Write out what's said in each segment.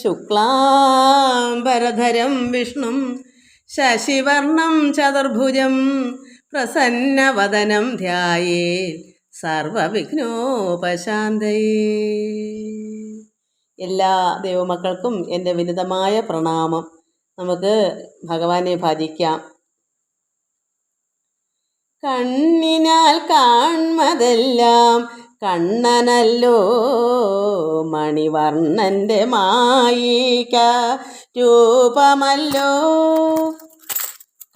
ശുക്ലാംബരധരം വിഷ്ണും ശശിവർണം ചതുർഭുജം പ്രസന്നവദനം ധ്യായേത് സർവവിഘ്നോപശാന്തയേ. എല്ലാ ദൈവമക്കൾക്കും എൻ്റെ വിനീതമായ പ്രണാമം. നമുക്ക് ഭഗവാനെ ഭജിക്കാം. കണ്ണിനാൽ കാൺമതെല്ലാം കണ്ണനല്ലോ, മണിവർണ്ണൻ്റെ മായിക രൂപമല്ലോ.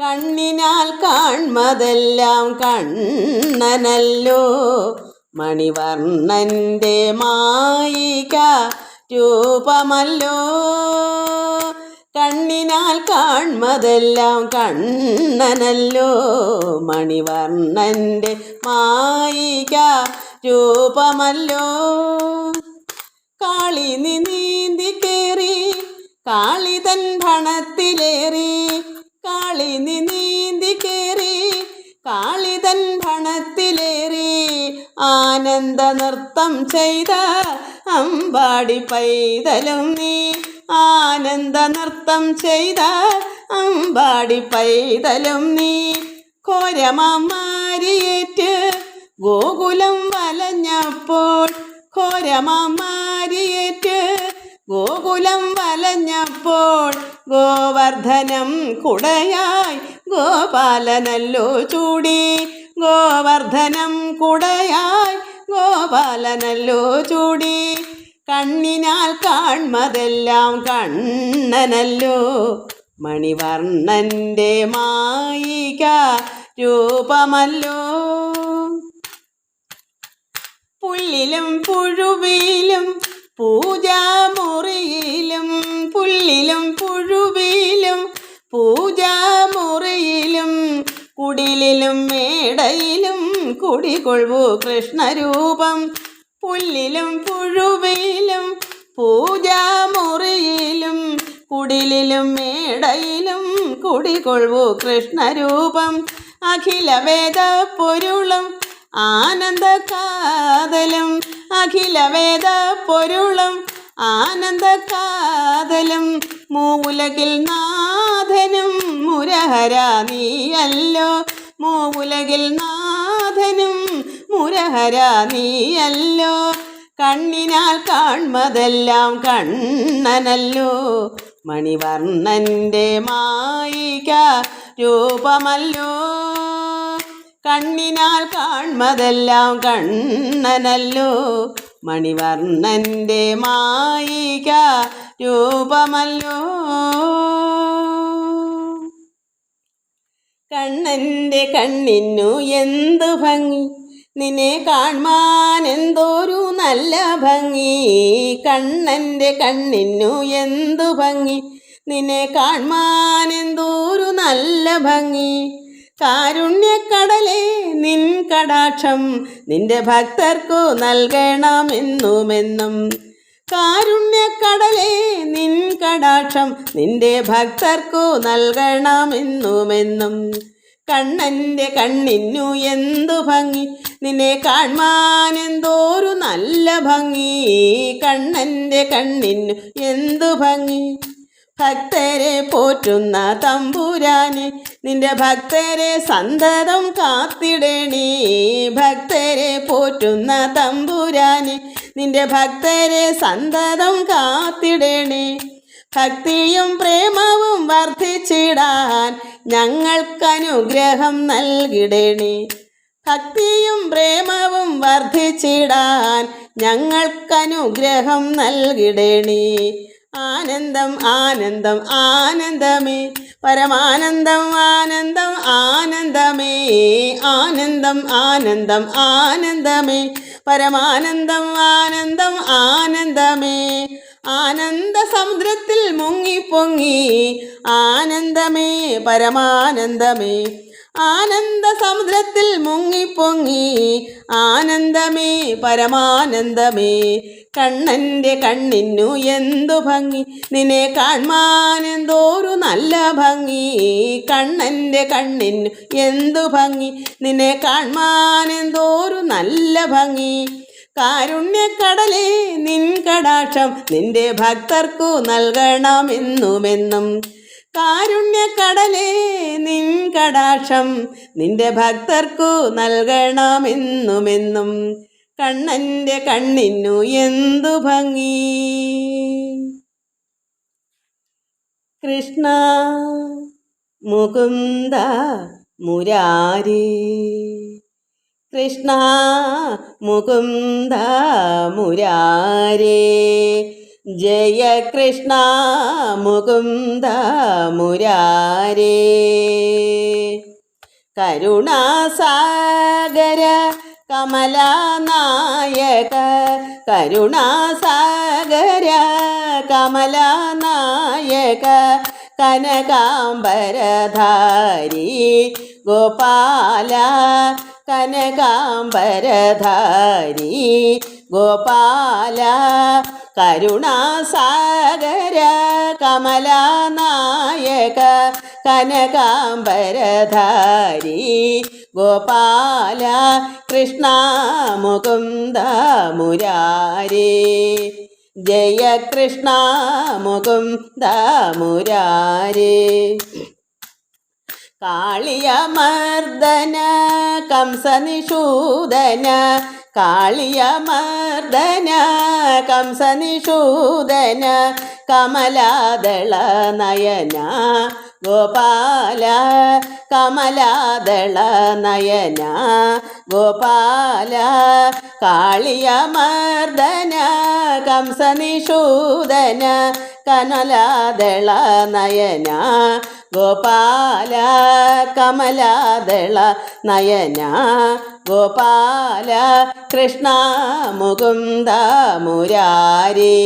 കണ്ണിനാൽ കാൺമതെല്ലാം കണ്ണനല്ലോ, മണിവർണ്ണൻ്റെ മായിക രൂപമല്ലോ. കണ്ണിനാൽ കാൺമതെല്ലാം കണ്ണനല്ലോ, മണിവർണ്ണൻ്റെ മായിക രൂപമല്ലോ. കാളി നീന്തി കേറി കാളിതൻ ഭണത്തിലേറി, കാളി നീന്തി കേറി കാളിതൻ ഭണത്തിലേറി, ആനന്ദ നൃത്തം ചെയ്ത അമ്പാടി പൈതലും നീ, ആനന്ദ നൃത്തം ചെയ്ത അമ്പാടി പൈതലും നീ. ഘോരമാരിയേറ്റ് ഗോകുലം വലഞ്ഞപ്പോൾ, ഘോരമാരിയേറ്റ് ഗോകുലം വലഞ്ഞപ്പോൾ, ഗോവർദ്ധനം കുടയായി ഗോപാലനല്ലോ ചൂടി, ഗോവർദ്ധനം കുടയായി ഗോപാലനല്ലോ ചൂടി. കണ്ണിനാൽ കാൺമതെല്ലാം കണ്ണനല്ലോ, മണിവർണ്ണൻ്റെ മായിക രൂപമല്ലോ. പുല്ലിലും പുഴുവിലും പൂജാമുറിയിലും, പുല്ലിലും പുഴുവിലും പൂജാമുറിയിലും, കുടിലിലും മേടയിലും കുടികൊള്ളൂ കൃഷ്ണരൂപം. പുല്ലിലും പുഴുവിലും പൂജാമുറിയിലും, കുടിലിലും മേടയിലും കുടികൊള്ളൂ കൃഷ്ണരൂപം. അഖില വേദ പൊരുളും ആനന്ദ കാതലും, അഖില വേദ പൊരുളും ആനന്ദ കാതലും, മൂവുലകിൽ നാഥനും മുരഹര നീയല്ലോ, മൂവുലകിൽ നാഥനും മുരഹര നീയല്ലോ. കണ്ണിനാൽ കാൺമതെല്ലാം കണ്ണനല്ലോ, മണിവർണ്ണൻ്റെ മായിക രൂപമല്ലോ. കണ്ണിനാൽ കാൺമതെല്ലാം കണ്ണനല്ലോ, മണിവർണ്ണൻ്റെ മായിക രൂപമല്ലോ. കണ്ണൻ്റെ കണ്ണിനു എന്തു ഭംഗി, നിന്നെ കാൺമാൻ എന്തോരു നല്ല ഭംഗി. കണ്ണൻ്റെ കണ്ണിനു എന്തു ഭംഗി, നിന്നെ കാൺമാൻ എന്തോരു നല്ല ഭംഗി. കാരുണ്യക്കടലേ നിൻ കടാക്ഷം നിന്റെ ഭക്തർക്കു നൽകണമെന്നുമെന്നും, കാരുണ്യക്കടലേ നിൻ കടാക്ഷം നിന്റെ ഭക്തർക്കു നൽകണമെന്നുമെന്നും. കണ്ണൻ്റെ കണ്ണിനു എന്തു ഭംഗി, നിന്നെ കാൺമാൻ എന്തോരു നല്ല ഭംഗി. കണ്ണൻ്റെ കണ്ണിനു എന്തു ഭംഗി. ഭക്തരെ പോറ്റുന്ന തമ്പുരാനെ നിന്റെ ഭക്തരെ സന്തതം കാത്തിടണേ, ഭക്തരെ പോറ്റുന്ന തമ്പുരാനെ നിന്റെ ഭക്തരെ സന്തതം കാത്തിടണേ. ഭക്തിയും പ്രേമവും വർദ്ധിച്ചിടാൻ ഞങ്ങൾക്കനുഗ്രഹം നൽകിടണേ, ഭക്തിയും പ്രേമവും വർദ്ധിച്ചിടാൻ ഞങ്ങൾക്കനുഗ്രഹം നൽകിടണേ. ആനന്ദം ആനന്ദം ആനന്ദമേ പരമാനന്ദം ആനന്ദം ആനന്ദമേ, ആനന്ദം ആനന്ദം ആനന്ദമേ പരമാനന്ദം ആനന്ദം ആനന്ദമേ. ആനന്ദ സമുദ്രത്തിൽ മുങ്ങിപ്പൊങ്ങി ആനന്ദമേ പരമാനന്ദമേ, ആനന്ദ സമുദ്രത്തിൽ മുങ്ങിപ്പൊങ്ങി ആനന്ദമേ പരമാനന്ദമേ. കണ്ണൻ്റെ കണ്ണിനു എന്തു ഭംഗി, നിന്നെ കാൺമാൻ എന്തോരു നല്ല ഭംഗി. കണ്ണൻ്റെ കണ്ണിനു എന്തു ഭംഗി, നിന്നെ കാൺമാൻ എന്തോരു നല്ല ഭംഗി. കാരുണ്യക്കടലേ നിൻ കടാക്ഷം നിന്റെ ഭക്തർക്കു നൽകണമെന്നുമെന്നും. കാരുണ്യക്കടലേ നിൻ കടാക്ഷം നിന്റെ ഭക്തർക്കു നൽകണമെന്നുമെന്നും. കണ്ണൻ്റെ കണ്ണിനു എന്തു ഭംഗി. കൃഷ്ണ മുകുന്ദ മുരാരി, കൃഷ്ണ മുകുന്ദ മുരാരേ, ജയ കൃഷ്ണ മുകുന്ദ മുരാരേ. കരുണാസാഗര കമലനായക, കരുണാസാഗര കമലനായക, കനകാംബരധാരി ഗോപാല, കനകാംബരധാരി ഗോപാല. കരുണാസാഗര കമലനായക, കനകാംബരധാരി ഗോപാല. കൃഷ്ണ മുകുന്ദ മുരാരേ, ജയ കൃഷ്ണ മുകുന്ദ മുരാരേ. കാളിയമർദ്ദന കംസനിഷൂദന, കാളിയമർദ്ദന കംസനിഷൂദന, കമലാദള നയന ഗോപാല, കമലാദള നയന ഗോപാല. കാളിയമർദ്ദന കംസനിഷൂദന, കമലാദള നയന ഗോപാല, കമലാദള നയന ഗോപാല. കൃഷ്ണ മുകുന്ദ മുരാരേ,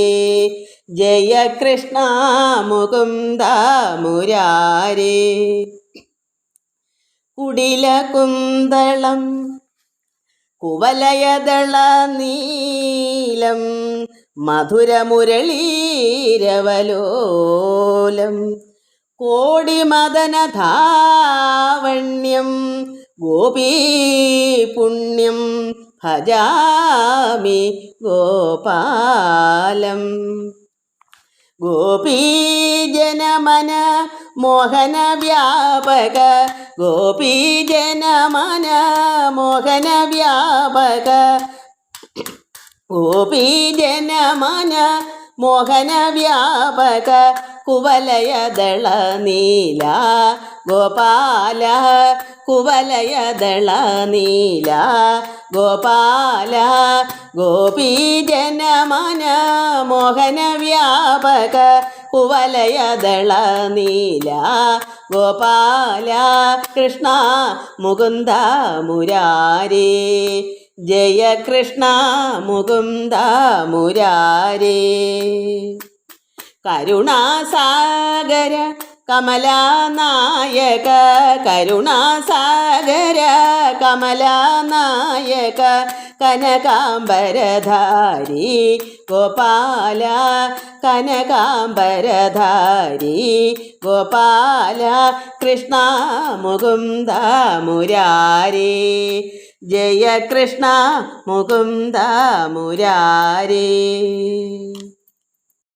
ജയ കൃഷ്ണ മുകുന്ദ മുരാരേ. കുടിലകുന്തളം കുവലയദള നീലം, മധുരമുരളീരവലോലം, കോടിമദനധാവണ്യം, ഗോപീപുണ്യം ഭജാമി ഗോപാലം. ഗോപീജനമന മോഹന വ്യാപക, ഗോപീജനമന മോഹന വ്യാപക, ഗോപീജനമന മോഹന വ്യാപക. കുവലയദള നീല ഗോപാല, കുവലയദള നീല ഗോപാല. ഗോപീജനമന മോഹന വ്യാപക, കുവലയദള നീല ഗോപാല. കൃഷ്ണ മുകുന്ദ മുരാരേ, ജയ കൃഷ്ണ മുകുന്ദ മുരാരേ. കരുണാസാഗര കമലനായക, കരുണാസാഗര കമലനായക, കനകാംബരധാരി ഗോപാല, കനകാംബരധാരി ഗോപാല. കൃഷ്ണ മുകുന്ദ മുരാരേ, ജയ കൃഷ്ണ മുകുന്ദ മുരാരേ.